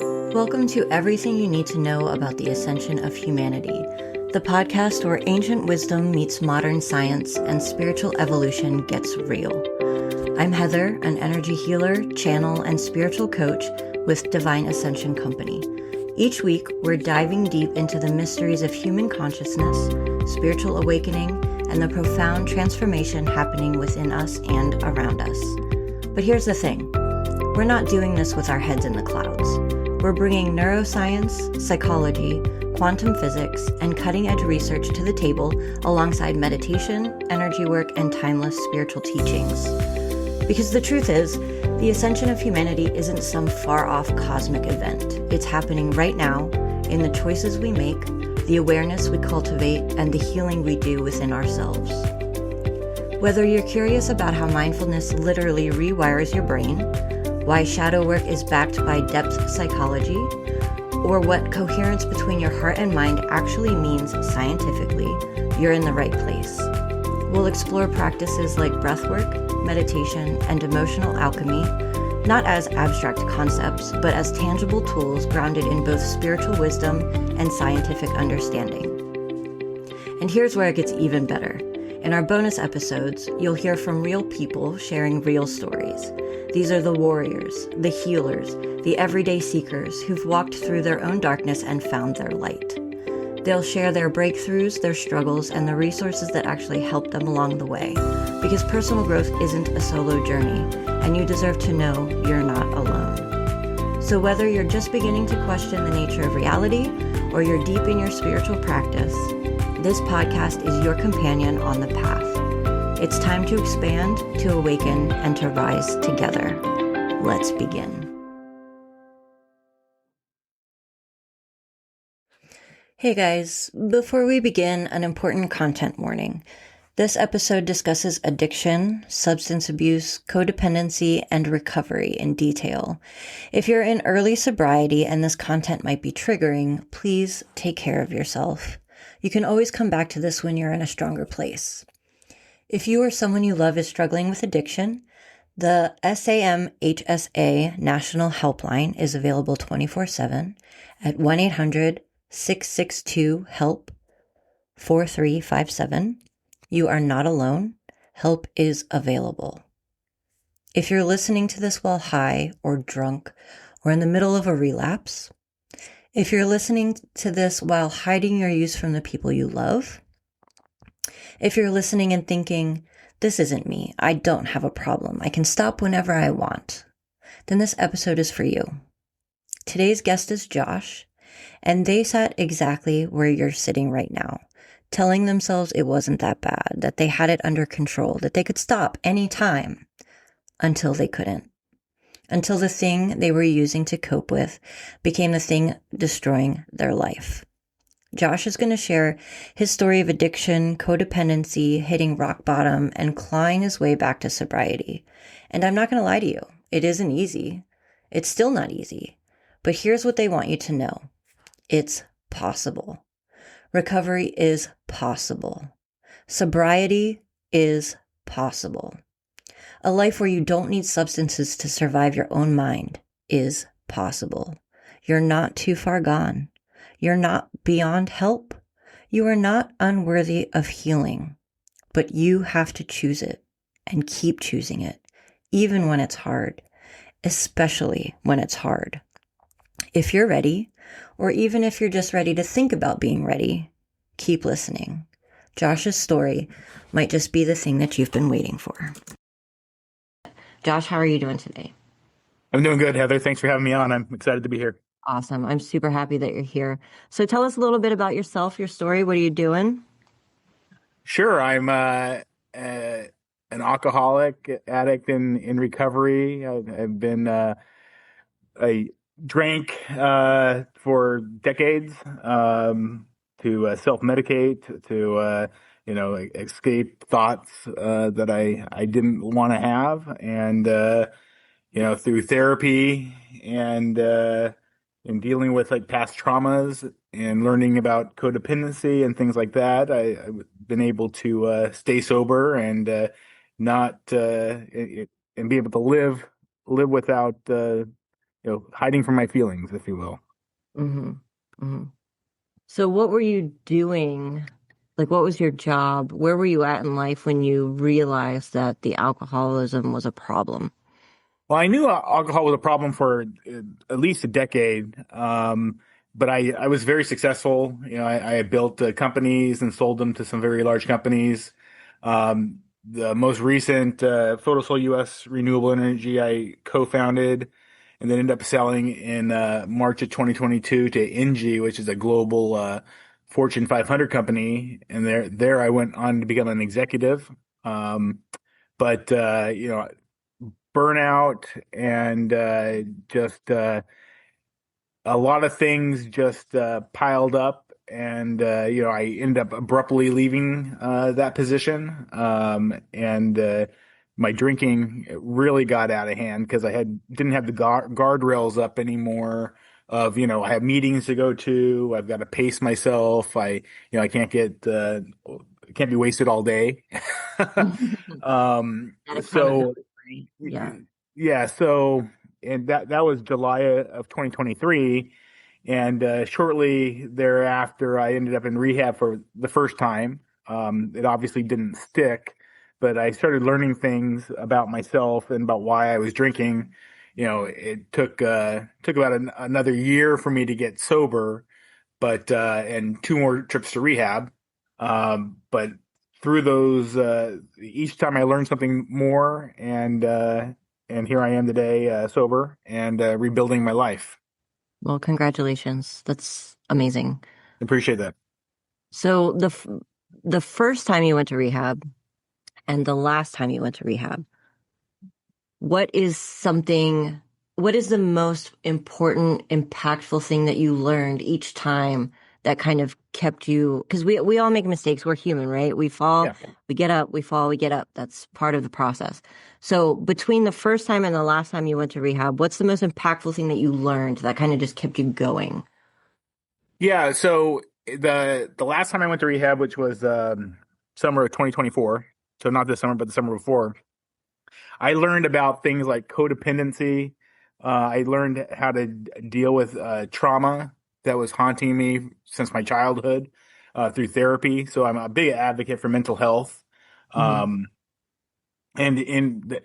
Welcome to Everything You Need to Know About the Ascension of Humanity, the podcast where ancient wisdom meets modern science and spiritual evolution gets real. I'm Heather, an energy healer, channel, and spiritual coach with Divine Ascension Company. Each week, we're diving deep into the mysteries of human consciousness, spiritual awakening, and the profound transformation happening within us and around us. But here's the thing. We're not doing this with our heads in the clouds. We're bringing neuroscience, psychology, quantum physics, and cutting-edge research to the table alongside meditation, energy work, and timeless spiritual teachings. Because the truth is, the ascension of humanity isn't some far-off cosmic event. It's happening right now in the choices we make, the awareness we cultivate, and the healing we do within ourselves. Whether you're curious about how mindfulness literally rewires your brain, why shadow work is backed by depth psychology, or what coherence between your heart and mind actually means scientifically, you're in the right place. We'll explore practices like breathwork, meditation, and emotional alchemy, not as abstract concepts, but as tangible tools grounded in both spiritual wisdom and scientific understanding. And here's where it gets even better. In our bonus episodes, you'll hear from real people sharing real stories. These are the warriors, the healers, the everyday seekers who've walked through their own darkness and found their light. They'll share their breakthroughs, their struggles, and the resources that actually help them along the way. Because personal growth isn't a solo journey, and you deserve to know you're not alone. So whether you're just beginning to question the nature of reality, or you're deep in your spiritual practice, this podcast is your companion on the path. It's time to expand, to awaken, and to rise together. Let's begin. Hey guys, before we begin, an important content warning. This episode discusses addiction, substance abuse, codependency, and recovery in detail. If you're in early sobriety and this content might be triggering, please take care of yourself. You can always come back to this when you're in a stronger place. If you or someone you love is struggling with addiction, the SAMHSA National Helpline is available 24/7 at 1-800-662-HELP 4357. You are not alone. Help is available. If you're listening to this while high or drunk or in the middle of a relapse, if you're listening to this while hiding your use from the people you love, if you're listening and thinking, this isn't me, I don't have a problem, I can stop whenever I want, then this episode is for you. Today's guest is Josh, and they sat exactly where you're sitting right now, telling themselves it wasn't that bad, that they had it under control, that they could stop anytime, until they couldn't. Until the thing they were using to cope with became the thing destroying their life. Josh is going to share his story of addiction, codependency, hitting rock bottom, and clawing his way back to sobriety. And I'm not going to lie to you, it isn't easy. It's still not easy. But here's what they want you to know. It's possible. Recovery is possible. Sobriety is possible. A life where you don't need substances to survive your own mind is possible. You're not too far gone. You're not beyond help. You are not unworthy of healing, but you have to choose it and keep choosing it, even when it's hard, especially when it's hard. If you're ready, or even if you're just ready to think about being ready, keep listening. Josh's story might just be the thing that you've been waiting for. Josh, how are you doing today? I'm doing good, Heather. Thanks for having me on. I'm excited to be here. Awesome. I'm super happy that you're here. So tell us a little bit about yourself, your story. What are you doing? Sure. I'm an alcoholic addict in recovery. I've been I drank for decades to self-medicate, to escape thoughts that I didn't want to have, and through therapy and dealing with like past traumas and learning about codependency and things like that, I've been able to stay sober and not and be able to live without hiding from my feelings, if you will. hmm hmm So what were you doing? Like, what was your job? Where were you at in life when you realized that the alcoholism was a problem? Well, I knew alcohol was a problem for at least a decade, but I was very successful. I had built companies and sold them to some very large companies. The most recent Photosol US Renewable Energy I co-founded and then ended up selling in March of 2022 to Engie, which is a global Fortune 500 company. And there I went on to become an executive. Um, but burnout and just a lot of things just piled up, and I ended up abruptly leaving that position, and my drinking really got out of hand because I had didn't have the guardrails up anymore. Of I have meetings to go to. I've got to pace myself. I can't be wasted all day. That accountability, So right? Yeah. yeah, so and that was July of 2023, and shortly thereafter, I ended up in rehab for the first time. It obviously didn't stick, but I started learning things about myself and about why I was drinking. It took about another year for me to get sober, but and two more trips to rehab. But through those, each time I learned something more, and here I am today, sober and rebuilding my life. Well, congratulations. That's amazing. Appreciate that. So the first time you went to rehab and the last time you went to rehab, what is something, what is the most important, impactful thing that you learned each time that kind of kept you, because we all make mistakes. We're human, right? We fall, Yeah. we get up, we fall, we get up. That's part of the process. So between the first time and the last time you went to rehab, what's the most impactful thing that you learned that kind of just kept you going? Yeah. So the last time I went to rehab, which was summer of 2024, so not this summer, but the summer before, I learned about things like codependency. I learned how to deal with trauma that was haunting me since my childhood through therapy. So I'm a big advocate for mental health. hmm Um, and in the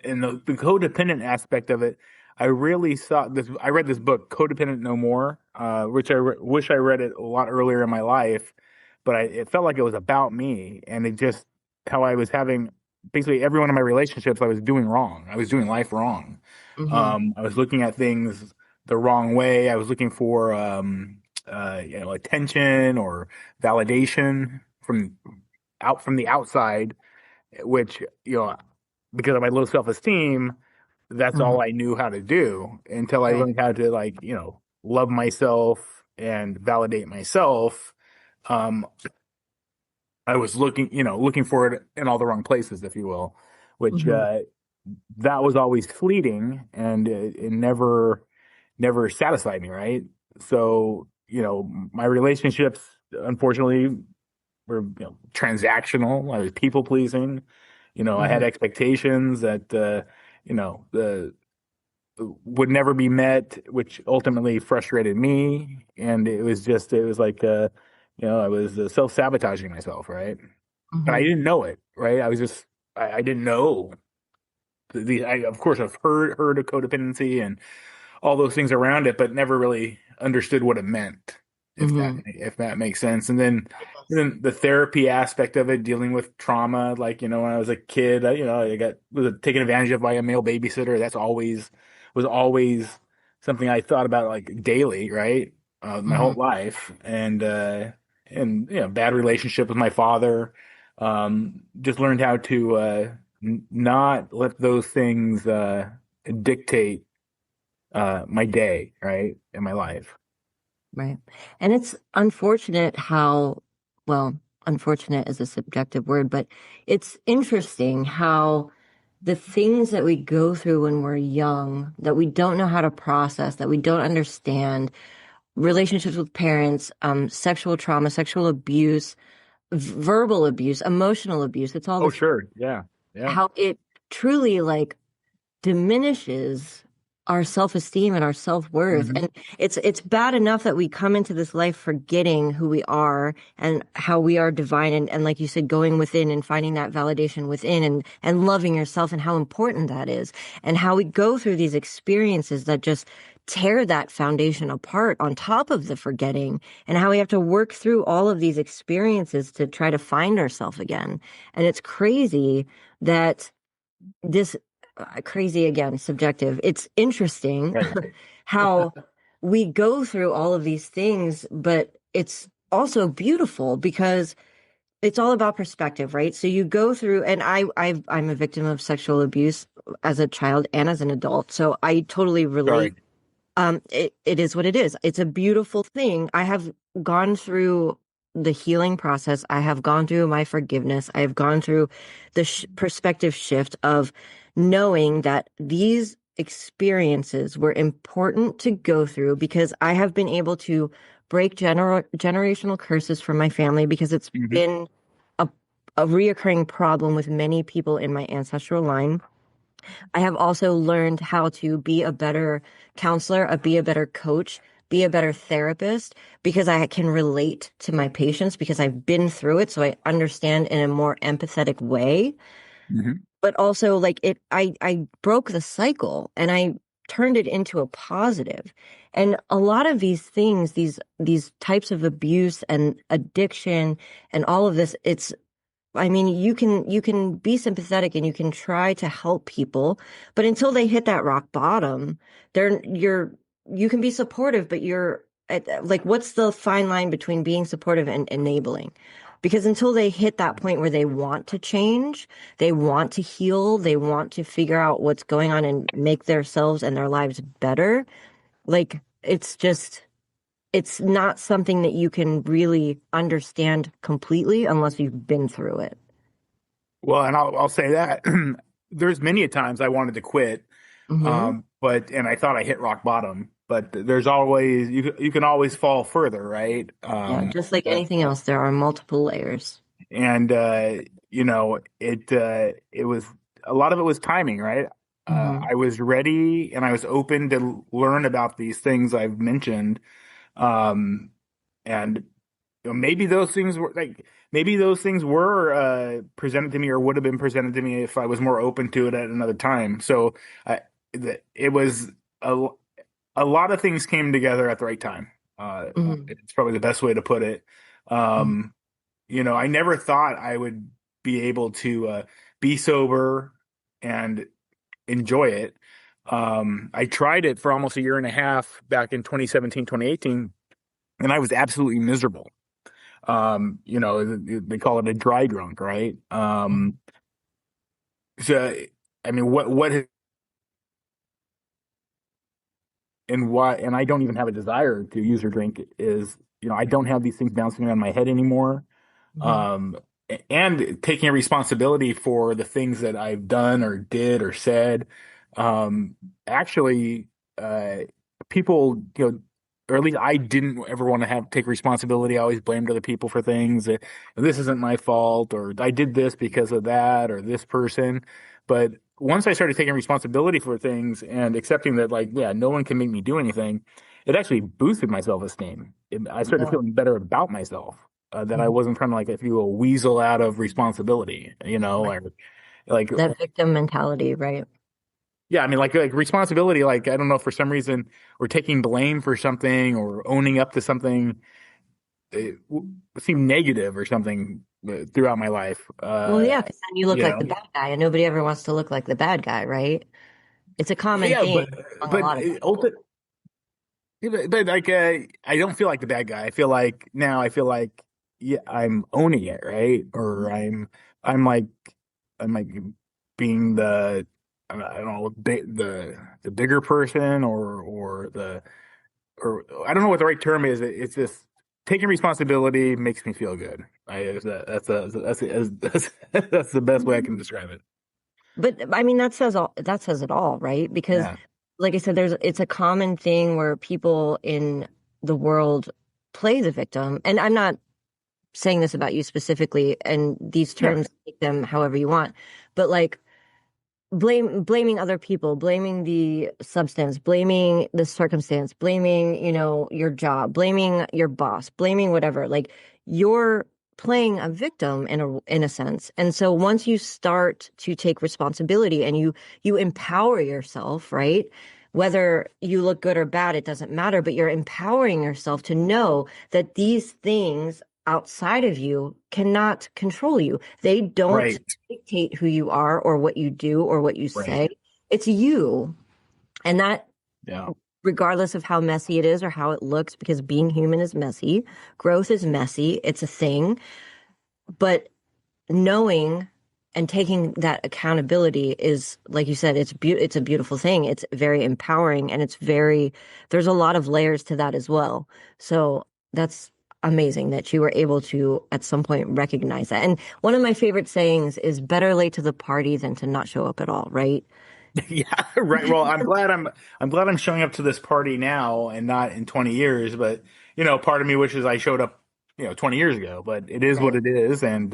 codependent aspect of it, I really saw this. I read this book, Codependent No More, which wish I read it a lot earlier in my life, but it felt like it was about me, and it just how I was having basically every one of my relationships I was doing wrong. I was doing life wrong. hmm I was looking at things the wrong way. I was looking for attention or validation from the outside, which because of my low self-esteem, that's hmm all I knew how to do until I Right. learned how to love myself and validate myself. Um, I was looking for it in all the wrong places, if you will, which hmm that was always fleeting and it never satisfied me, right? So, my relationships, unfortunately, were transactional. I was people pleasing. I had hmm expectations that the would never be met, which ultimately frustrated me. And it was like I was self-sabotaging myself, right? But I hmm didn't know it, right? I didn't know I of course I've heard of codependency and all those things around it, but never really understood what it meant, hmm if that makes sense. And then the therapy aspect of it, dealing with trauma, like when I was a kid, I was taken advantage of by a male babysitter. That's always was always something I thought about like daily, right? My hmm whole life, and bad relationship with my father. Just learned how to not let those things dictate my day, right, in my life. Right. And it's unfortunate how, well, unfortunate is a subjective word, but it's interesting how the things that we go through when we're young, that we don't know how to process, that we don't understand, relationships with parents, sexual trauma, sexual abuse, verbal abuse, emotional abuse, it's all Oh, this, sure. Yeah. Yeah. how it truly like diminishes our self-esteem and our self-worth. Hmm. And it's bad enough that we come into this life forgetting who we are and how we are divine and like you said, going within and finding that validation within and loving yourself and how important that is. And how we go through these experiences that just tear that foundation apart on top of the forgetting and how we have to work through all of these experiences to try to find ourselves again. And it's crazy that this crazy again, subjective. It's interesting Right. how we go through all of these things, but it's also beautiful because it's all about perspective, right? So you go through, and I'm a victim of sexual abuse as a child and as an adult, so I totally relate. Sorry. It is what it is. It's a beautiful thing. I have gone through the healing process. I have gone through my forgiveness. I have gone through the perspective shift of knowing that these experiences were important to go through because I have been able to break generational curses from my family because it's Hmm. been a, a reoccurring problem with many people in my ancestral line. I have also learned how to be a better counselor, be a better coach, be a better therapist because I can relate to my patients because I've been through it. So I understand in a more empathetic way. Hmm. But also like I broke the cycle and I turned it into a positive. And a lot of these things, these types of abuse and addiction and all of this, I mean, you can be sympathetic and you can try to help people, but until they hit that rock bottom, you can be supportive, but like, what's the fine line between being supportive and enabling? Because until they hit that point where they want to change, they want to heal, they want to figure out what's going on and make themselves and their lives better, like it's not something that you can really understand completely unless you've been through it. Well, and I'll say that there's many a times I wanted to quit, Hmm. but and I thought I hit rock bottom. But there's always you can always fall further, right? Yeah, just like anything else, there are multiple layers. And it was a lot of it was timing, right? Hmm. I was ready and I was open to learn about these things I've mentioned, um, and maybe those things were presented to me or would have been presented to me if I was more open to it at another time. So it was a, a lot of things came together at the right time. Hmm. It's probably the best way to put it. Um, I never thought I would be able to be sober and enjoy it. I tried it for almost a year and a half back in 2017, 2018, and I was absolutely miserable. They call it a dry drunk, right? So, I mean, and I don't even have a desire to use or drink is, I don't have these things bouncing around my head anymore. Hmm. um, and taking a responsibility for the things that I've done or did or said. Um, actually, uh, people, or at least I didn't ever want to take responsibility. I always blamed other people for things. This isn't my fault, or I did this because of that, or this person. But once I started taking responsibility for things and accepting that, like, yeah, no one can make me do anything, it actually boosted my self-esteem. I started Yeah. feeling better about myself, that I Mhm. wasn't trying to, like, if you will, weasel out of responsibility, Right. or like, That victim mentality, right? yeah, I mean, like responsibility, like, I don't know, for some reason, or taking blame for something or owning up to something, it seemed negative or something throughout my life. Well, yeah, because then you look You like the know, bad guy, and nobody ever wants to look like the bad guy, right? It's a common yeah, thing but among a but lot of people. yeah, but like, I don't feel like the bad guy. I feel like, yeah, I'm owning it, right? Or I'm like I'm like being I don't know, the bigger person, or I don't know what the right term is. It's just taking responsibility makes me feel good. That's the best way I can describe it. But I mean, that says it all, right? Because Yeah. like I said, it's a common thing where people in the world play the victim. And I'm not saying this about you specifically, and these Yeah. terms take them however you want. But like blaming other people, blaming the substance, blaming the circumstance, blaming, your job, blaming your boss, blaming whatever. Like you're playing a victim in a sense. And so once you start to take responsibility and you empower yourself, right? Whether you look good or bad, it doesn't matter, but you're empowering yourself to know that these things outside of you cannot control you. They don't Right. dictate who you are or what you do or what you Right. say. It's you. And that, Yeah. regardless of how messy it is or how it looks, because being human is messy, growth is messy, it's a thing. But knowing and taking that accountability is, like you said, it's a beautiful thing. It's very empowering and there's a lot of layers to that as well. So that's amazing that you were able to at some point recognize that. And one of my favorite sayings is better late to the party than to not show up at all, right? Yeah, right. Well, I'm glad I'm showing up to this party now and not in 20 years, but part of me wishes I showed up, 20 years ago, but it is what Right. it is, and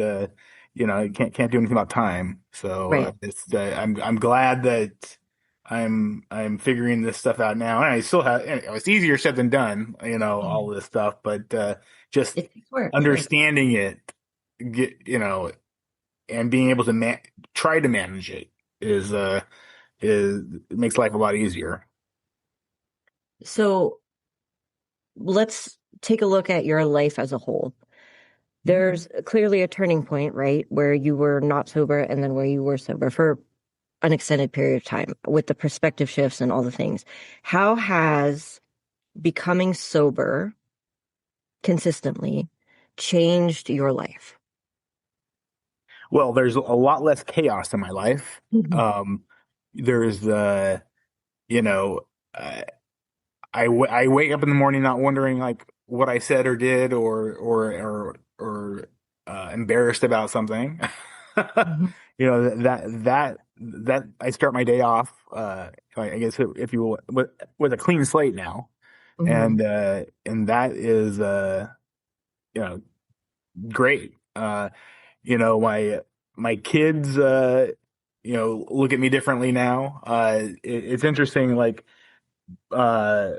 you can't do anything about time. So Right. I'm glad that I'm figuring this stuff out now. And I still have, it's easier said than done, all this stuff, but just It takes work, right? understanding it, get, and being able to try to manage it is it makes life a lot easier. So let's take a look at your life as a whole. There's clearly a turning point, right? Where you were not sober and then where you were sober for an extended period of time with the perspective shifts and all the things. How has becoming sober consistently changed your life? Well, there's a lot less chaos in my life. Mhm. There's you know, uh, I wake up in the morning not wondering like what I said or did or embarrassed about something. Mhm. That I start my day off, I guess if you will, with a clean slate now, Mhm. and that is you know great. My kids look at me differently now. It's interesting, like uh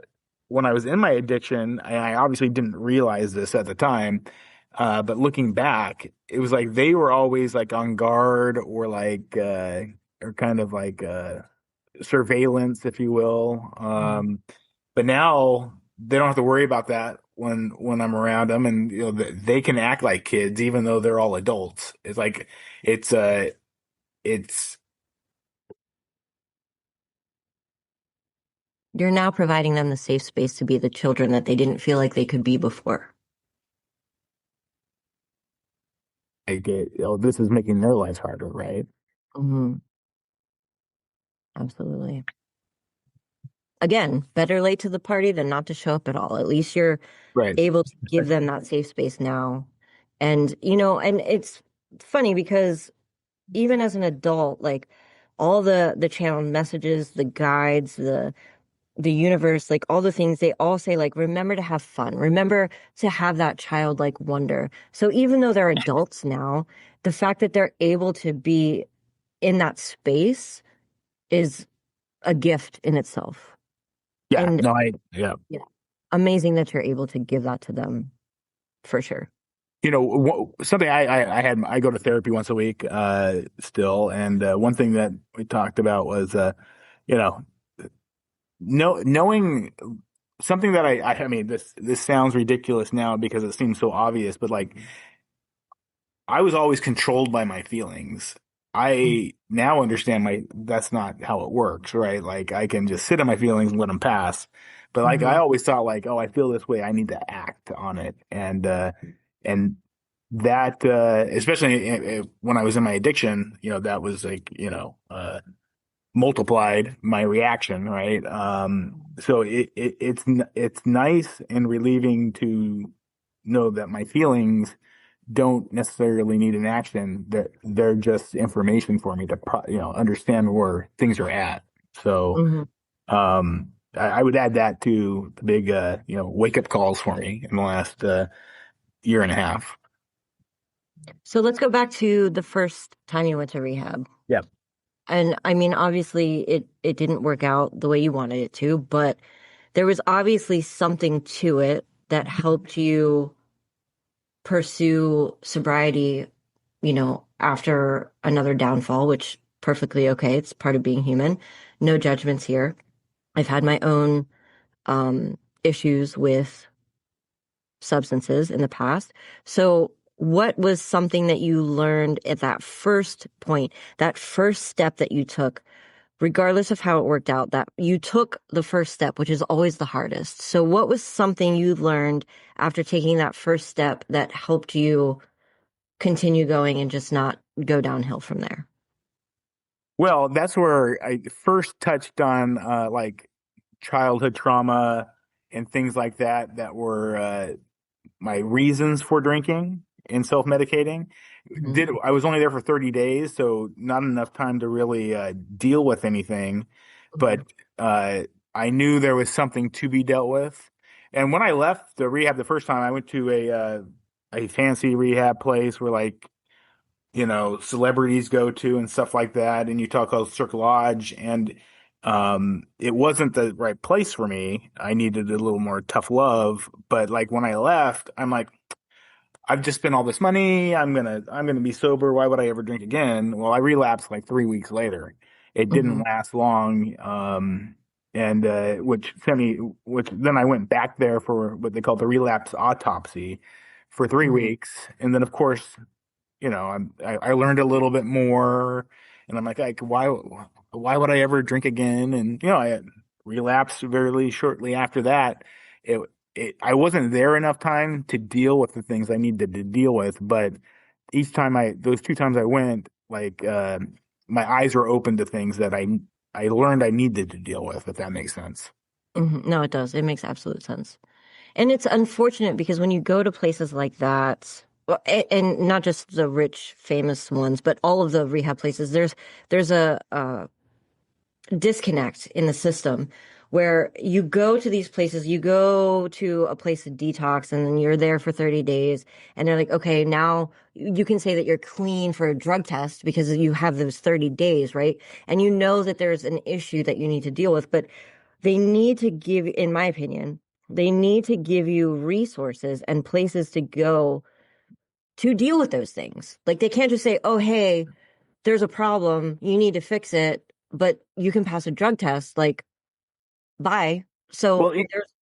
when I was in my addiction, I obviously didn't realize this at the time, but looking back, it was like they were always like on guard or kind of like surveillance, if you will. Mhm. But now they don't have to worry about that when I'm around them, and they can act like kids even though they're all adults. It's like it's it's You're now providing them the safe space to be the children that they didn't feel like they could be before. like this is making their lives harder, right? Mhm. Absolutely. Again, better late to the party than not to show up at all. At least you're Right. able to give them that safe space now. And it's funny because even as an adult, like all the channel messages, the guides, the universe, like all the things they all say, like remember to have fun, remember to have that childlike wonder. So even though they're adults now, the fact that they're able to be in that space is a gift in itself. Yeah. And No, yeah. yeah, amazing that you're able to give that to them for sure. Something I go to therapy once a week, still, and one thing that we talked about was, you know, knowing something that I mean, this sounds ridiculous now because it seems so obvious, but like I was always controlled by my feelings. I now understand that's not how it works, right? Like I can just sit in my feelings and let them pass. But like I Mhm. always thought like, oh, I feel this way, I need to act on it. And that especially when I was in my addiction, that was like, multiplied my reaction, right? So it's nice and relieving to know that my feelings don't necessarily need an action, that they're just information for me to understand where things are at. So Mhm. I would add that to the big wake up calls for me in the last year and a half. So let's go back to the first time you went to rehab. Yeah. And I mean, obviously it didn't work out the way you wanted it to, but there was obviously something to it that helped you pursue sobriety, after another downfall, which perfectly okay. It's part of being human. No judgments here. I've had my own issues with substances in the past. So, what was something that you learned at that first point, that first step that you took, regardless of how it worked out, that you took the first step, which is always the hardest? So, what was something you learned after taking that first step that helped you continue going and just not go downhill from there? Well, that's where I first touched on like childhood trauma and things like that that were my reasons for drinking and self-medicating. Hmm. Did I was only there for 30 days, so not enough time to really deal with anything, but Hmm. uh, I knew there was something to be dealt with. And when I left the rehab the first time, I went to a fancy rehab place where like celebrities go to and stuff like that. And you talk about Circle Lodge, and it wasn't the right place for me. I needed a little more tough love. But like when I left, I'm like, I've just spent all this money. I'm gonna be sober. Why would I ever drink again? Well, I relapsed like 3 weeks later. It didn't Hmm. last long. And which then I went back there for what they call the relapse autopsy for three Hmm. weeks. And then of course I learned a little bit more, and I'm like why would I ever drink again? And I relapsed very shortly after that. It I wasn't there enough time to deal with the things I needed to deal with, but each time those two times I went, like my eyes were open to things that I learned I needed to deal with, if that makes sense. Hmm. No, it does. It makes absolute sense. And it's unfortunate because when you go to places like that, well, and not just the rich, famous ones, but all of the rehab places, there's a disconnect in the system where you go to these places, you go to a place of detox, and then you're there for 30 days, and they're like, okay, now you can say that you're clean for a drug test because you have those 30 days, right? And you know that there's an issue that you need to deal with, but they need to give, in my opinion, they need to give you resources and places to go to deal with those things. Like they can't just say, oh, hey, there's a problem, you need to fix it, but you can pass a drug test. Like, bye. Well, So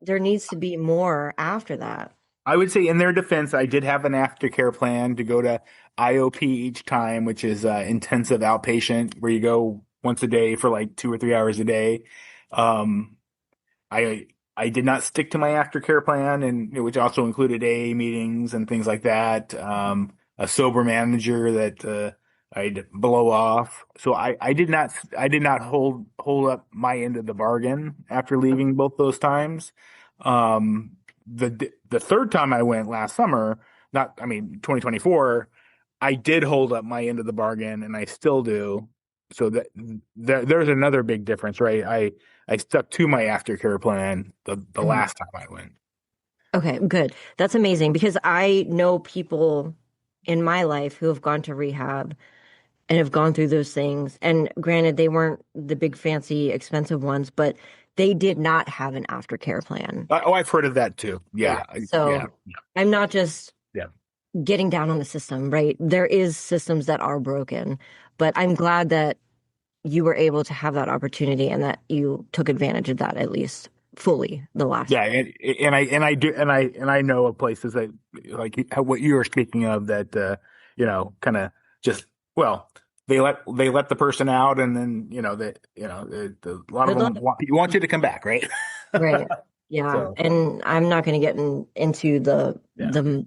there needs to be more after that. I would say in their defense, I did have an aftercare plan to go to IOP each time, which is intensive outpatient, where you go once a day for like 2 or 3 hours a day. Um, I did not stick to my aftercare plan, and which also included AA meetings and things like that. A sober manager that I'd blow off. So I did not hold up my end of the bargain after leaving both those times. The third time I went last summer, not I mean 2024, I did hold up my end of the bargain, and I still do. So there's another big difference, right? I stuck to my aftercare plan the Mhm. last time I went. Okay, good. That's amazing because I know people in my life who have gone to rehab and have gone through those things. And granted, they weren't the big, fancy, expensive ones, but they did not have an aftercare plan. Oh, I've heard of that too. Yeah. Yeah, yeah, So I'm not just yeah. getting down on the system, right? There is systems that are broken, but I'm glad that you were able to have that opportunity and that you took advantage of that at least fully the last. Yeah, and I know of places that like what you were speaking of that kind of just well they let the person out, and then a lot of Good luck. them want you to come back, right? Right. Yeah. So And I'm not going to get into the yeah. the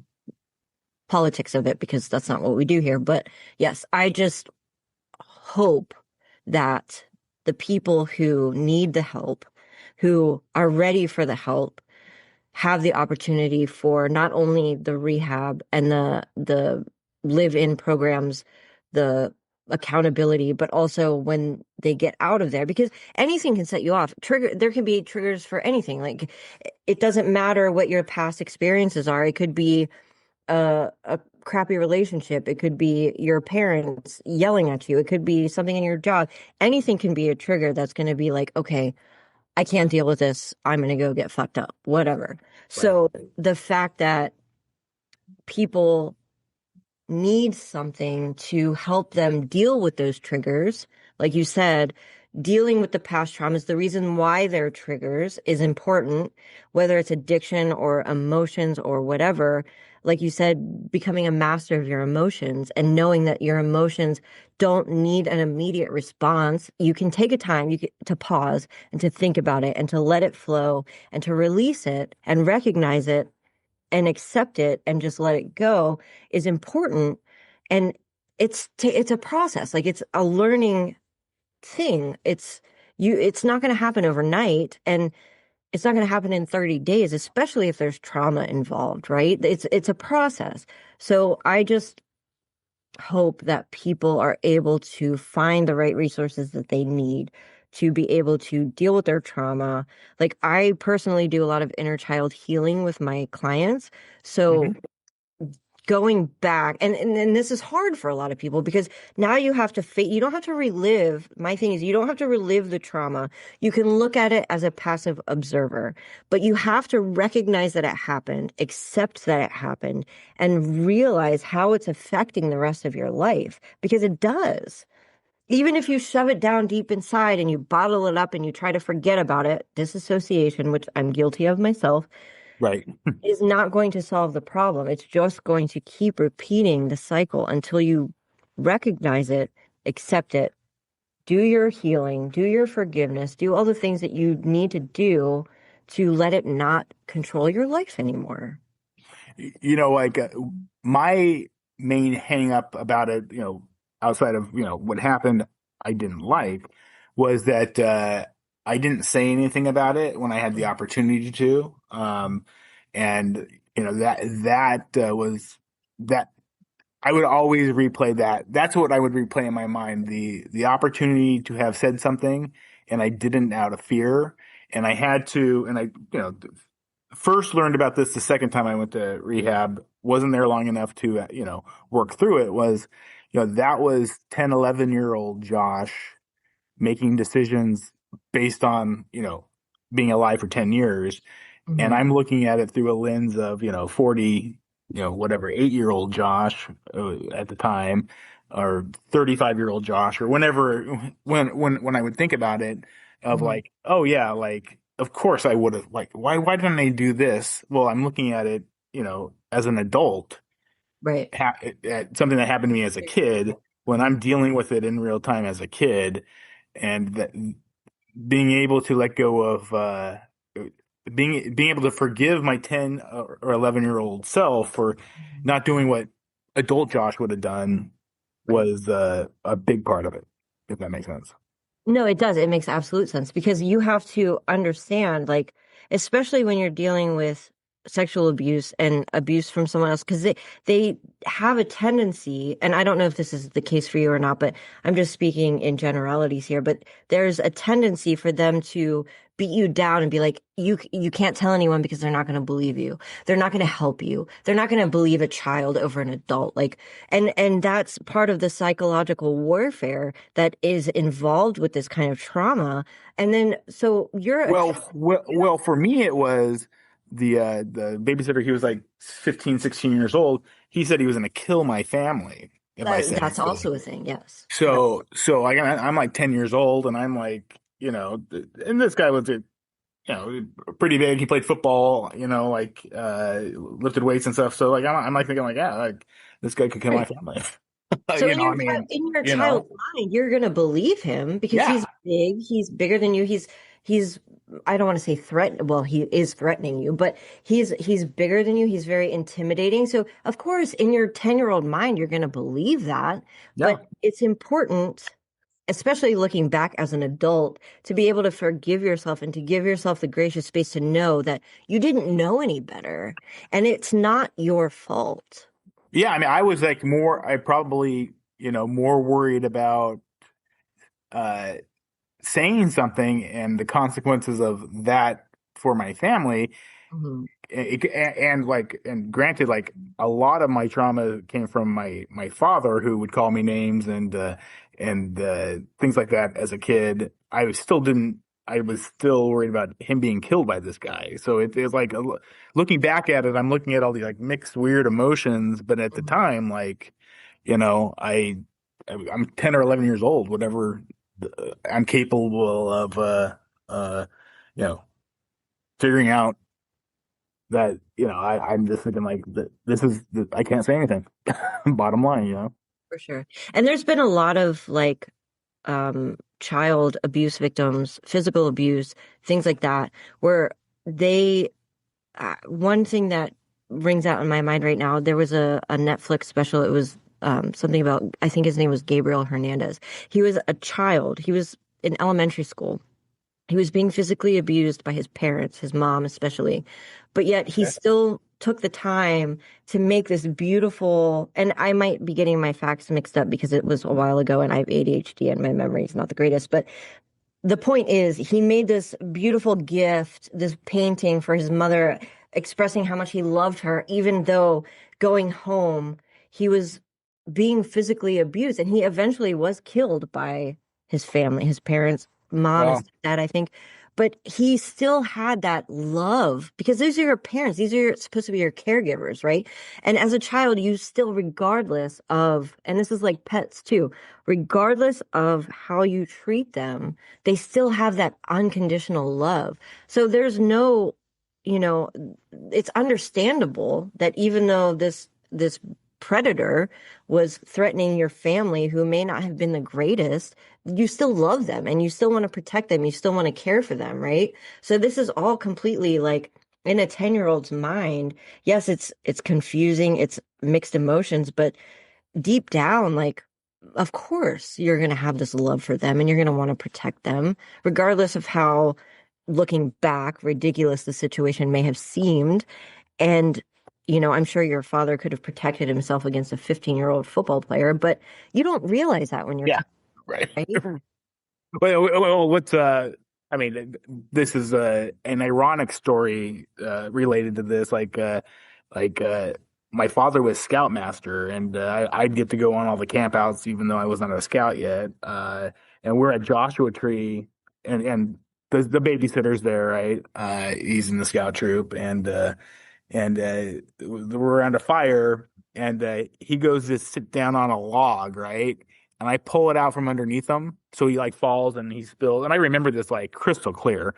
politics of it because that's not what we do here. But yes, I just hope that the people who need the help, who are ready for the help, have the opportunity for not only the rehab and the live-in programs, the accountability, but also when they get out of there, because anything can set you off. There can be triggers for anything. Like it doesn't matter what your past experiences are. It could be a crappy relationship. It could be your parents yelling at you. It could be something in your job. Anything can be a trigger that's going to be like, okay, I can't deal with this. I'm going to go get fucked up, whatever. Right. So the fact that people need something to help them deal with those triggers. Like you said, dealing with the past traumas, the reason why they're triggers is important, whether it's addiction or emotions or whatever. Like you said, becoming a master of your emotions and knowing that your emotions don't need an immediate response. You can take a time to pause and to think about it and to let it flow and to release it and recognize it and accept it and just let it go is important. And it's a process. Like it's a learning thing. It's not going to happen overnight, and it's not going to happen in 30 days, especially if there's trauma involved, right? It's a process. So I just hope that people are able to find the right resources that they need to be able to deal with their trauma. Like I personally do a lot of inner child healing with my clients. So Hmm. going back and this is hard for a lot of people because now you have to you don't have to relive. My thing is you don't have to relive the trauma. You can look at it as a passive observer, but you have to recognize that it happened, accept that it happened, and realize how it's affecting the rest of your life, because it does. Even if you shove it down deep inside and you bottle it up and you try to forget about it, disassociation, which I'm guilty of myself, Right. is not going to solve the problem. It's just going to keep repeating the cycle until you recognize it, accept it, do your healing, do your forgiveness, do all the things that you need to do to let it not control your life anymore. Like my main hang up about it, outside of, what happened I didn't like, was that I didn't say anything about it when I had the opportunity to. And that was that I would always replay that. That's what I would replay in my mind, the opportunity to have said something and I didn't, out of fear. And I had to, and I, first learned about this the second time I went to rehab. Wasn't there long enough to, work through it. Was, that was 10, 11-year-old Josh making decisions based on, being alive for 10 years. And Mhm. I'm looking at it through a lens of, 40, whatever, 8-year-old Josh at the time, or 35-year-old Josh, or whenever, when I would think about it, of Mhm. like, oh yeah, like, of course I would have, like, why didn't I do this? Well, I'm looking at it, as an adult, Right. at something that happened to me as a kid, when I'm dealing with it in real time as a kid, and that being able to let go of, being able to forgive my 10 or 11-year-old self for not doing what adult Josh would have done Right. was a big part of it, if that makes sense. No, it does. It makes absolute sense because you have to understand, like, especially when you're dealing with sexual abuse and abuse from someone else, because they have a tendency, and I don't know if this is the case for you or not, but I'm just speaking in generalities here, but there's a tendency for them to beat you down and be like, you can't tell anyone because they're not going to believe you. They're not going to help you. They're not going to believe a child over an adult. Like, and that's part of the psychological warfare that is involved with this kind of trauma. And then so you're a Well, for me, it was the babysitter. He was like 15, 16 years old. He said he was going to kill my family if I said that's anything. also a thing. Yes. Yeah. So like, I'm like 10 years old, and I'm like, and this guy was pretty big. He played football, like lifted weights and stuff. So like, I'm like thinking like, yeah, like this guy could kill my Right. family. So I mean, in your you know, child's mind, you're gonna believe him because yeah, he's big, he's bigger than you. He's I don't want to say threat. Well, he is threatening you, but he's bigger than you. He's very intimidating. So of course, in your 10-year-old mind, you're gonna believe that. yeah. But it's important, especially looking back as an adult, to be able to forgive yourself and to give yourself the gracious space to know that you didn't know any better and it's not your fault. Yeah, I mean, I probably, more worried about uh saying something and the consequences of that for my family, Mhm. And like, and granted, like a lot of my trauma came from my father, who would call me names and things like that as a kid. I was still worried about him being killed by this guy. So it's like looking back at it, I'm looking at all these like mixed weird emotions. But at the Mhm. time, like, you know, I'm 10 or 11 years old, whatever. I'm capable of uh you know, figuring out that, I'm just thinking like I can't say anything. Bottom line, For sure. And there's been a lot of like child abuse victims, physical abuse, things like that, where they one thing that rings out in my mind right now, there was a Netflix special. It was something about, I think his name was Gabriel Hernandez. He was a child. He was in elementary school. He was being physically abused by his parents, his mom especially, but yet he Okay. still took the time to make this beautiful, and I might be getting my facts mixed up because it was a while ago and I have ADHD and my memory is not the greatest, but the point is, he made this beautiful gift, this painting for his mother, expressing how much he loved her, even though going home, he was being physically abused. And he eventually was killed by his family, his parents, mom, Well, his dad, I think. But he still had that love because these are your parents. These are supposed to be your caregivers, right? And as a child, you still, regardless of, and this is like pets too, regardless of how you treat them, they still have that unconditional love. So there's no, you know, it's understandable that even though this predator was threatening your family who may not have been the greatest, you still love them and you still want to protect them, you still want to care for them, right? So this is all completely like in a 10-year-old's mind. Yes, it's confusing, it's mixed emotions, but deep down, like, of course, you're going to have this love for them and you're going to want to protect them, regardless of how, looking back, ridiculous the situation may have seemed. And, I'm sure your father could have protected himself against a 15-year-old football player, but you don't realize that when you're yeah, 10, right. right? What's I mean, this is an ironic story related to this. Like my father was scoutmaster, and I'd get to go on all the campouts, even though I wasn't a scout yet. And we're at Joshua Tree, and the babysitter's there, right? He's in the scout troop, and we're around a fire, and he goes to sit down on a log, right? And I pull it out from underneath him, so he like falls and he spills. And I remember this like crystal clear.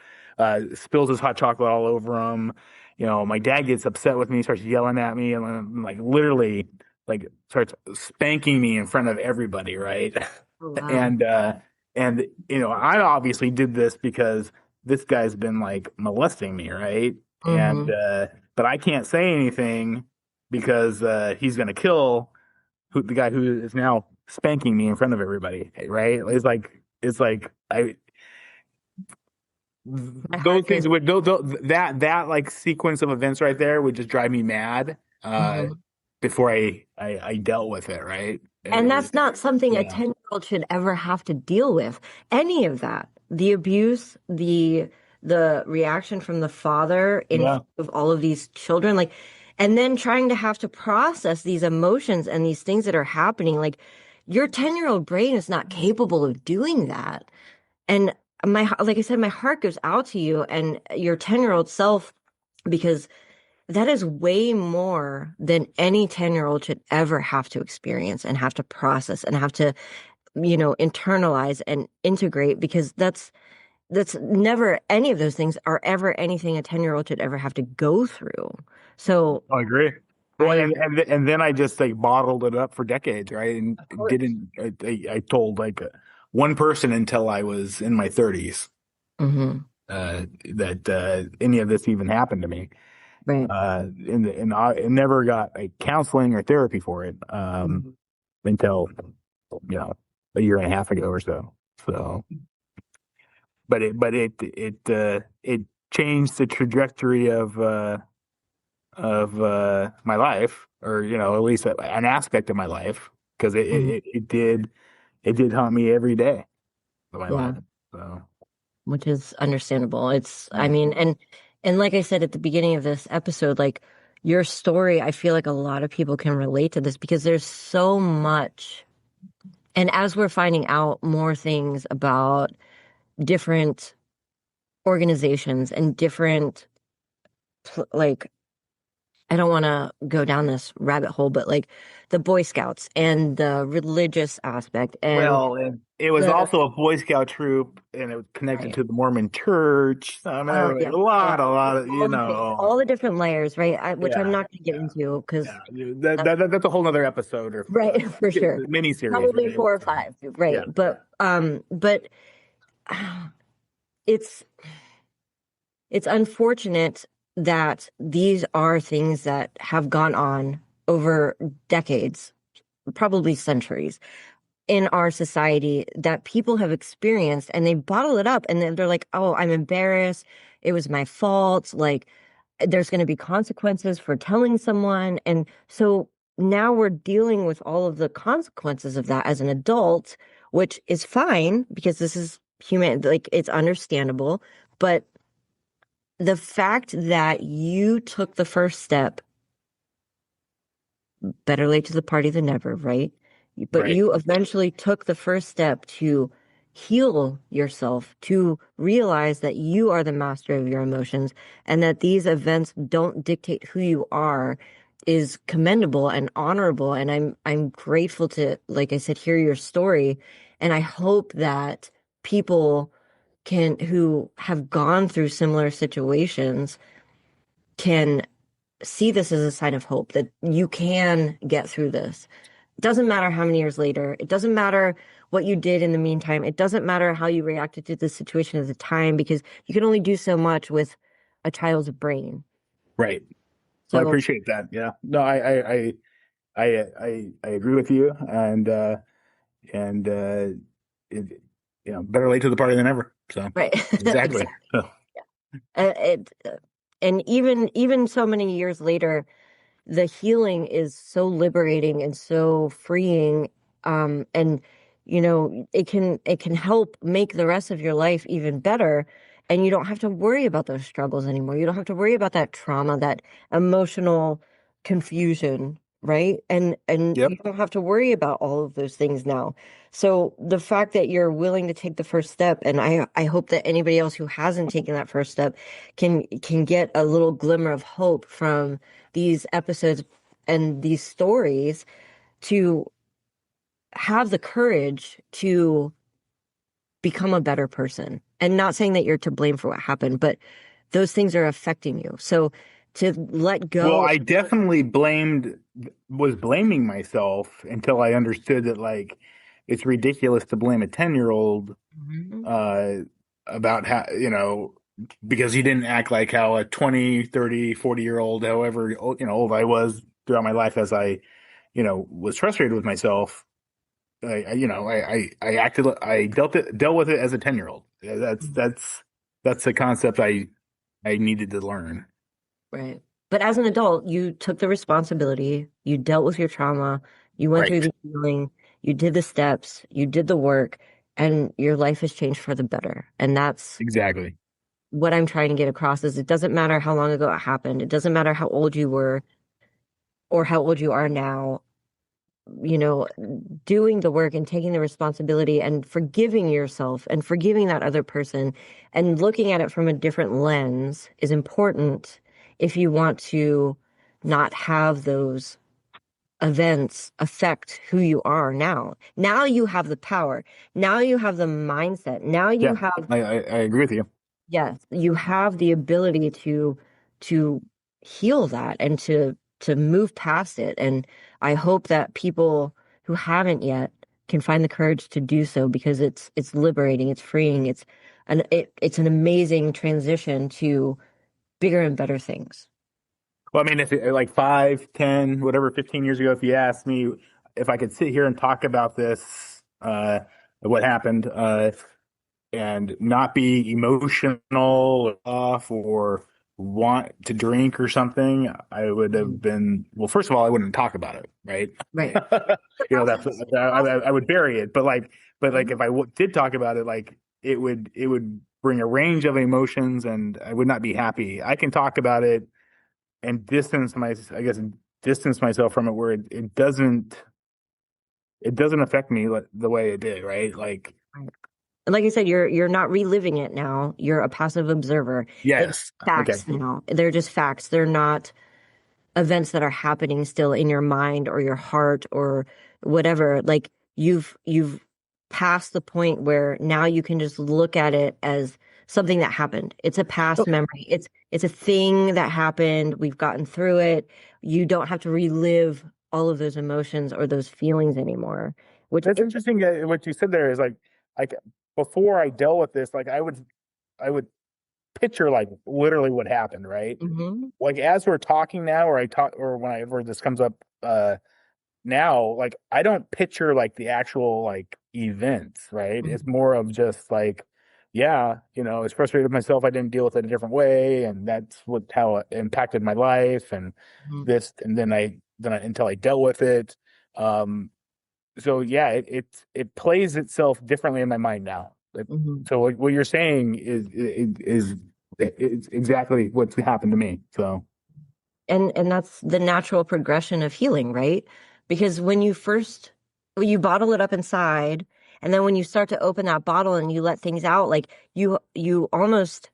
Spills his hot chocolate all over him. My dad gets upset with me, starts yelling at me, and like literally like starts spanking me in front of everybody, right? Oh, wow. And I obviously did this because this guy's been like molesting me, right? And Hmm. but I can't say anything because he's gonna kill the guy who is now spanking me in front of everybody, right? It's like I My those heart things goes. would that like sequence of events right there would just drive me mad Mhm. before I dealt with it, right? And It was that's not something a yeah 10-year-old should ever have to deal with. Any of that. The abuse, the reaction from the father in yeah front of all of these children, like, and then trying to have to process these emotions and these things that are happening. Like, your 10-year-old brain is not capable of doing that. And like I said, my heart goes out to you and your 10-year-old self, because that is way more than any 10-year-old should ever have to experience and have to process and have to, internalize and integrate, because that's never, any of those things are ever anything a 10-year-old should ever have to go through. So I agree. Well, I, and then I just like bottled it up for decades, right? And of course. didn't I told like one person until I was in my 30s Hmm. that any of this even happened to me. Right. And I never got like counseling or therapy for it Mhm. until a year and a half ago or so. So, but it changed the trajectory of my life, or at least an aspect of my life, because it, it Mhm. it it did it did haunt me every day of my life. Yeah. So Which is understandable. It's, I yeah, mean, and And like I said at the beginning of this episode, like your story, I feel like a lot of people can relate to this because there's so much. And as we're finding out more things about different organizations and different, like, I don't want to go down this rabbit hole, but like the Boy Scouts and the religious aspect and Well, and it was the, also a Boy Scout troop, and it was connected right. to the Mormon Church. I mean, Oh, yeah. a lot of, All the things, all the different layers, right? Which I'm yeah, not going to get yeah, into because yeah. That's a whole nother episode or right, for sure. mini series, Probably right? four or five, Yeah, right? But it's it's unfortunate that these are things that have gone on over decades, probably centuries in our society that people have experienced and they bottle it up and then they're like, "Oh, I'm embarrassed. It was my fault." Like there's going to be consequences for telling someone. And so now we're dealing with all of the consequences of that as an adult, which is fine because this is human, like it's understandable. But the fact that you took the first step, better late to the party than never, right? But right, you eventually took the first step to heal yourself, to realize that you are the master of your emotions and that these events don't dictate who you are is commendable and honorable. And I'm grateful to, like I said, hear your story. And I hope that people can who have gone through similar situations can see this as a sign of hope that you can get through this. It doesn't matter how many years later. It doesn't matter what you did in the meantime. It doesn't matter how you reacted to the situation at the time because you can only do so much with a child's brain. right. Well, I So, appreciate that. Yeah, no, I agree with you, and it, better late to the party than ever. So right. exactly. Exactly. It, and even so many years later, the healing is so liberating and so freeing. And it can help make the rest of your life even better. And you don't have to worry about those struggles anymore. You don't have to worry about that trauma, that emotional confusion, right? And Yep. you don't have to worry about all of those things now. So the fact that you're willing to take the first step, and I hope that anybody else who hasn't taken that first step can get a little glimmer of hope from these episodes and these stories to have the courage to become a better person. And not saying that you're to blame for what happened, but those things are affecting you. So to let Well, go. I definitely was blaming myself until I understood that like it's ridiculous to blame a 10-year-old Mhm. uh about how, because he didn't act like how a 20, 30, 40-year old, however, old I was throughout my life as I, was frustrated with myself. I acted, I dealt with it as a 10-year-old. Yeah, that's the concept I needed to learn. Right. But as an adult, you took the responsibility, you dealt with your trauma, you went through Right. the healing, you did the steps, you did the work, and your life has changed for the better. And that's Exactly. what I'm trying to get across is it doesn't matter how long ago it happened. It doesn't matter how old you were or how old you are now. You know, doing the work and taking the responsibility and forgiving yourself and forgiving that other person and looking at it from a different lens is important if you want to not have those events affect who you are now. Now you have the power. Now you have the mindset. Now you Yeah, have I agree with you. yes, you have the ability to heal that and to move past it. And I hope that people who haven't yet can find the courage to do so because it's liberating, it's freeing, it's an amazing transition to bigger and better things. Well, I mean, if like 5, 10, whatever, 15 years ago, if you asked me if I could sit here and talk about this, what happened, and not be emotional or off or want to drink or something, I would have Mhm. been, well, first of all, I wouldn't talk about it, right? Right. The That's, process. I would bury it. But like Mhm. if I did talk about it, like it would bring a range of emotions, and I would not be happy. I can talk about it and I guess, distance myself from it where it doesn't affect me the way it did, right? Like, Right. And like I said, you're not reliving it now. You're a passive observer. It's yes, okay, facts now. They're just facts. They're not events that are happening still in your mind or your heart or whatever. Like you've passed the point where now you can just look at it as something that happened. It's a past okay. memory. It's a thing that happened. We've gotten through it. You don't have to relive all of those emotions or those feelings anymore, which That's is interesting. What you said there is like before I dealt with this, like I would picture like literally what happened, right? Mhm, Like as we're talking now, or I talk, or whenever this comes up, now, like I don't picture like the actual like events, right? It's mhm, more of just like, yeah, it's frustrated with myself. I didn't deal with it a different way, and that's how it impacted my life, and mhm, this, and then I until I dealt with it. Um, so yeah, it plays itself differently in my mind now. mhm. So what you're saying is it's exactly what's happened to me. So And that's the natural progression of healing, right? Because when you bottle it up inside, and then when you start to open that bottle and you let things out, like you almost,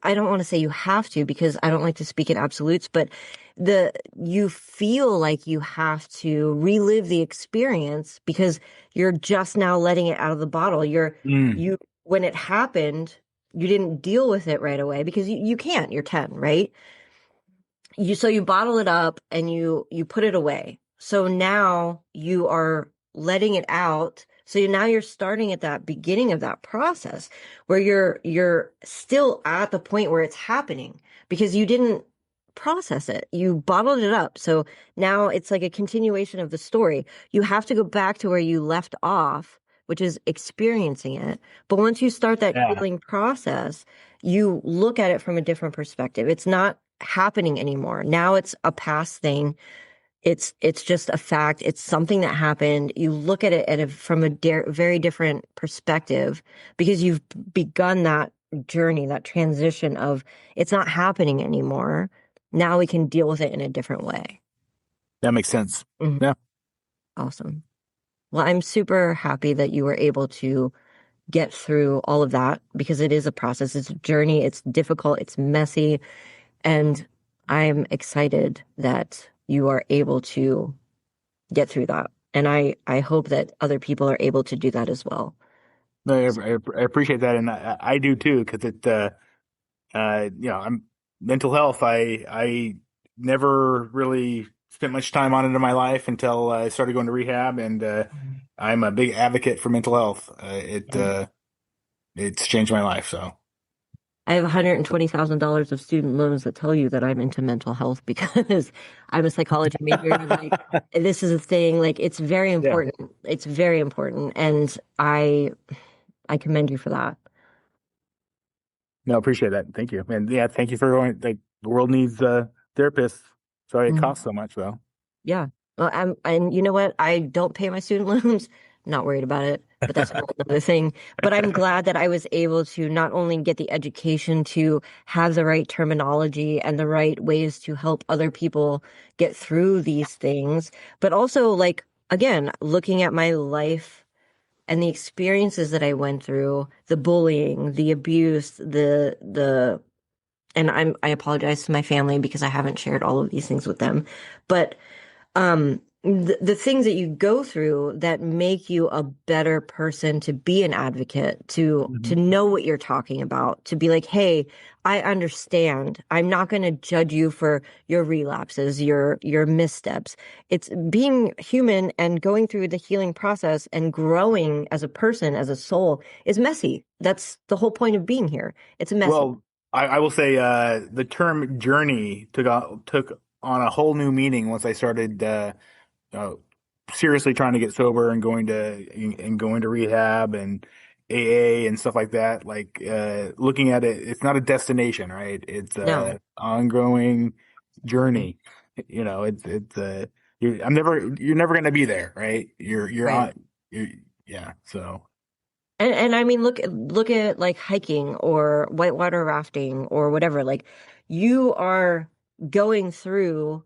I don't want to say you have to because I don't like to speak in absolutes, but you feel like you have to relive the experience because you're just now letting it out of the bottle. mm, You when it happened, you didn't deal with it right away because you can't. You're 10, right? You bottle it up and you put it away. So now you are letting it out. So now you're starting at that beginning of that process where you're still at the point where it's happening because you didn't process it. You bottled it up. So now it's like a continuation of the story. You have to go back to where you left off, which is experiencing it. But once you start that yeah, healing process, you look at it from a different perspective. It's not happening anymore. Now it's a past thing. It's just a fact. It's something that happened. You look at it from a very different perspective because you've begun that journey, that transition of it's not happening anymore. Now we can deal with it in a different way. that makes sense. Mhm. Yeah. Awesome. Well, I'm super happy that you were able to get through all of that because it is a process. It's a journey. It's difficult. It's messy. And I'm excited that you are able to get through that. And I hope that other people are able to do that as well. No, I appreciate that, and I do too, because I'm mental health. I never really spent much time on it in my life until I started going to rehab, and Mhm. I'm a big advocate for mental health. Yeah. It's changed my life. So I have $120,000 of student loans that tell you that I'm into mental health because I'm a psychology major. Like this is a thing, like it's very yeah, important. It's very important. And I commend you for that. no, appreciate that. Thank you, and yeah, thank you for going. Like the world needs therapists. Sorry, it Mhm. costs so much though. Yeah. Well, and you know what? I don't pay my student loans. Not worried about it, but that's a whole other thing. But I'm glad that I was able to not only get the education to have the right terminology and the right ways to help other people get through these things, but also like again, looking at my life and the experiences that I went through, the bullying, the abuse, the and I apologize to my family because I haven't shared all of these things with them, but the things that you go through that make you a better person to be an advocate, to Mhm. know what you're talking about, to be like, hey, I understand. I'm not going to judge you for your relapses, your missteps. It's being human and going through the healing process and growing as a person, as a soul is messy. That's the whole point of being here. It's messy. Well, I will say the term journey took on a whole new meaning once I started uh, seriously trying to get sober and going to rehab and AA and stuff like that. Like looking at it, it's not a destination, right? It's No, a ongoing journey. You're never going to be there, right? You're right. on, you're, yeah. So And I mean, look at like hiking or whitewater rafting or whatever. Like you are going through,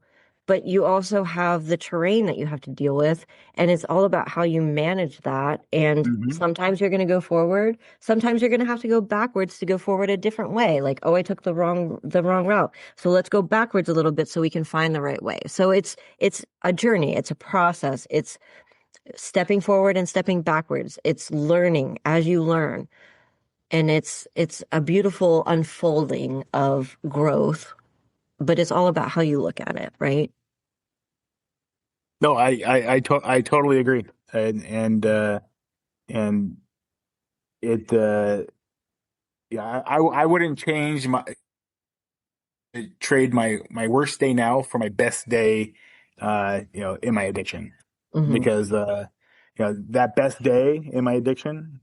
but you also have the terrain that you have to deal with, and it's all about how you manage that. And Hmm. sometimes you're going to go forward, sometimes you're going to have to go backwards to go forward a different way. Like, oh, I took the wrong route, so let's go backwards a little bit so we can find the right way. So it's a journey, it's a process, it's stepping forward and stepping backwards. It's learning as you learn. And it's a beautiful unfolding of growth, but it's all about how you look at it, right? No, I totally agree, and it yeah, I wouldn't change my trade my worst day now for my best day, in my addiction, Hmm. because that best day in my addiction,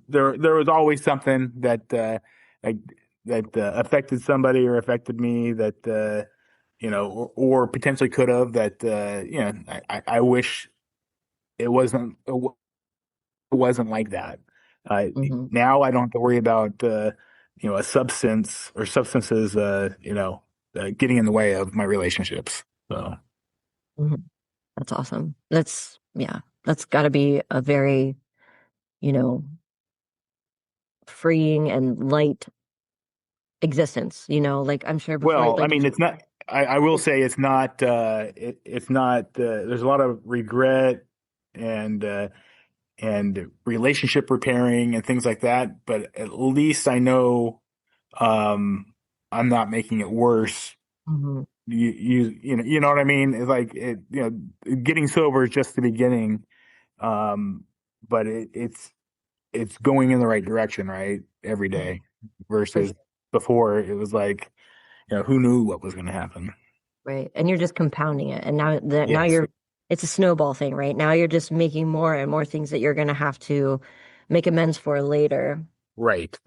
there was always something that like that affected somebody or affected me that or potentially could have that I wish it wasn't like that. Uh, Hmm. Now I don't have to worry about a substance or substances getting in the way of my relationships. So Hmm. That's awesome. Yeah, that's got to be a very, you know, freeing and light existence, like I'm sure before, well, I like, mean, it's not. I will say it's not. It's not. There's a lot of regret and relationship repairing and things like that. But at least I know um, I'm not making it worse. Mhm. You know what I mean? It's like getting sober is just the beginning. Um, but it's going in the right direction, right? Every day For versus sure. before it was like, who knew what was going to happen? Right. And you're just compounding it. And now Yes. it's a snowball thing, right? Now you're just making more and more things that you're going to have to make amends for later. Right.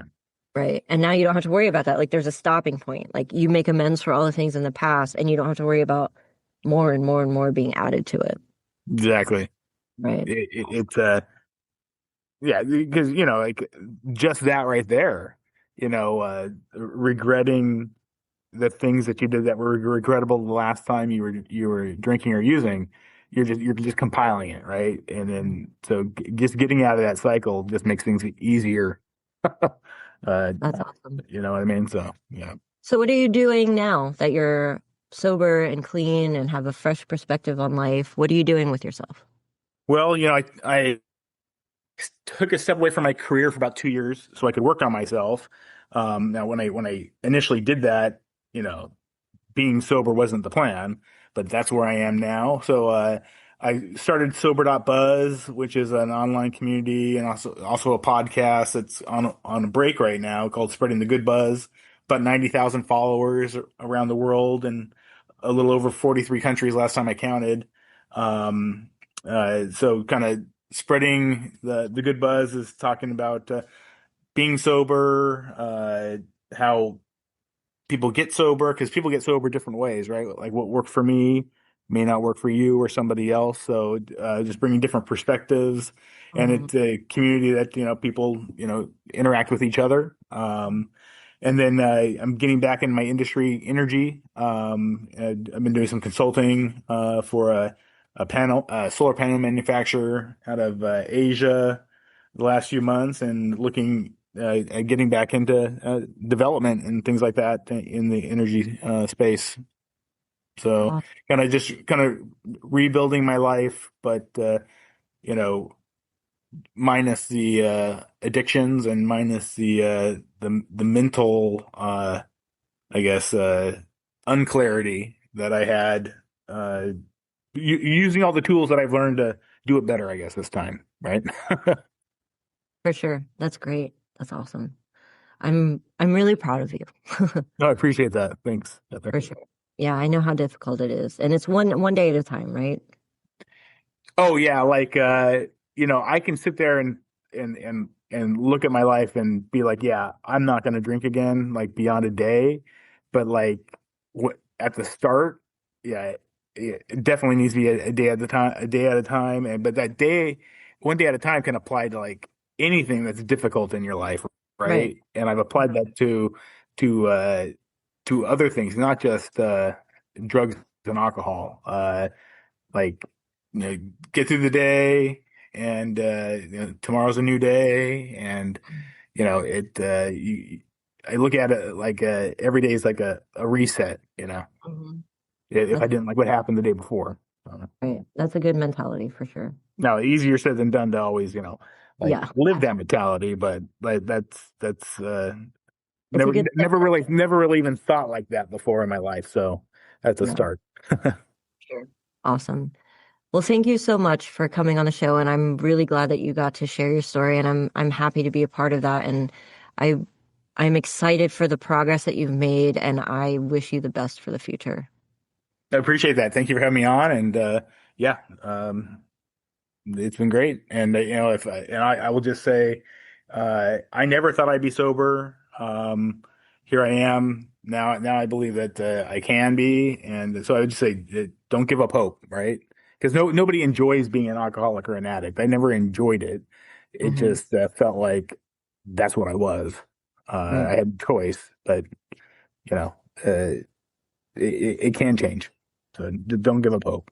Right. And now you don't have to worry about that. Like there's a stopping point. Like you make amends for all the things in the past and you don't have to worry about more and more and more being added to it. Exactly. Right. It's yeah, because like just that right there, regretting the things that you did that were regrettable the last time you were drinking or using, you're just compiling it, right? And then so just getting out of that cycle just makes things easier. Uh, That's awesome. you know what I mean? So yeah. So what are you doing now that you're sober and clean and have a fresh perspective on life? What are you doing with yourself? Well, I took a step away from my career for about 2 years so I could work on myself. Now, when I initially did that, you know, being sober wasn't the plan, but that's where I am now. So I started Sober.Buzz, which is an online community and also a podcast that's on a break right now called Spreading the Good Buzz. About 90,000 followers around the world and a little over 43 countries last time I counted. Um, so kind of spreading the good buzz is talking about being sober, how people get sober because people get sober different ways, right? Like what worked for me may not work for you or somebody else. So just bringing different perspectives, and Mhm. it's a community that people interact with each other. And then I'm getting back in my industry, energy. And I've been doing some consulting for a solar panel manufacturer out of Asia the last few months, and looking getting back into development and things like that in the energy space. So Uh, kind of rebuilding my life, but you know, minus the addictions and minus the mental I guess unclarity that I had using all the tools that I've learned to do it better, I guess this time, right? for sure. That's great. That's awesome. I'm really proud of you. No, I appreciate that. Thanks, Heather. For sure. Yeah, I know how difficult it is. And it's one day at a time, right? Oh yeah, like I can sit there and look at my life and be like, yeah, I'm not going to drink again, like beyond a day. But like what at the start, yeah, it definitely needs to be a day at a time, and but that day one day at a time can apply to like anything that's difficult in your life, Right. right? And I've applied that to other things, not just drugs and alcohol. Like get through the day, and tomorrow's a new day, and I look at it like every day is like a reset. Mhm. If I That's didn't like what happened the day before. right. That's a good mentality for sure. Now, easier said than done to always, like Yeah. live that mentality, but like that's It's a good step. never really even thought like that before in my life. So that's a Yeah. start. Sure. Awesome. Well, thank you so much for coming on the show, and I'm really glad that you got to share your story, and I'm happy to be a part of that, and I I'm excited for the progress that you've made, and I wish you the best for the future. I appreciate that. Thank you for having me on, and yeah, it's been great. And if I will just say, I never thought I'd be sober. Here I am now. Now I believe that I can be, and so I would just say, don't give up hope, right? Because nobody enjoys being an alcoholic or an addict. I never enjoyed it. It Hmm. just felt like that's what I was. Right. I had a choice, but you know, it can change. So don't give up hope.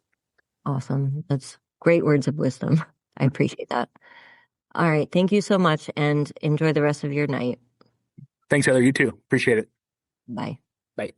Awesome. That's great words of wisdom. I appreciate that. All right. Thank you so much, and enjoy the rest of your night. Thanks, Heather. You too. Appreciate it. Bye. Bye.